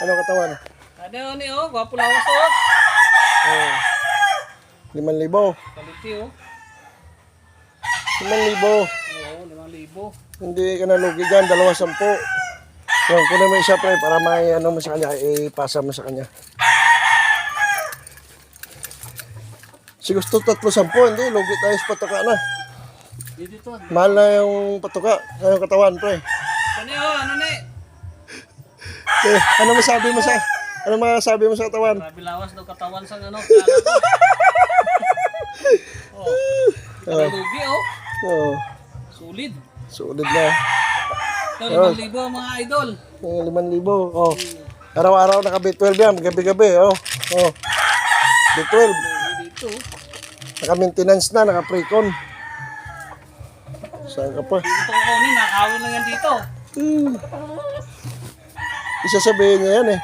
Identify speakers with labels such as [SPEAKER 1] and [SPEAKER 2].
[SPEAKER 1] Ano katawan?
[SPEAKER 2] Ano ni oh, gwapo lawas oh.
[SPEAKER 1] Oh. 5,000.
[SPEAKER 2] Kaliti oh.
[SPEAKER 1] 5,000.
[SPEAKER 2] Oo, 5,000.
[SPEAKER 1] Hindi ka nalugi dyan, 210. Yan, kunin mo isa pre, para may ano mo sa kanya, ipasa mo sa kanya. Si gusto 310, hindi, lugi tayo sa patuka na.
[SPEAKER 2] Dito.
[SPEAKER 1] Mahal na yung patuka, yung katawan pre.
[SPEAKER 2] Ano oh, ano ni?
[SPEAKER 1] Ano masabi mo sa katawan?
[SPEAKER 2] Grabe lawas daw katawan sa ano. Kala ko. Oh. Lugi oh.
[SPEAKER 1] Oo,
[SPEAKER 2] Solid.
[SPEAKER 1] sulit na.
[SPEAKER 2] Ito, 5,000 mga idol.
[SPEAKER 1] 5,000. Oh. Araw-araw naka B12 yan, gabi-gabi. Oh. Oh. B12.
[SPEAKER 2] Dito.
[SPEAKER 1] Naka-maintenance na, naka-precon. Saan ka pa?
[SPEAKER 2] Dito ko kunin, nakawin lang yan dito.
[SPEAKER 1] Isasabihin niya yan eh.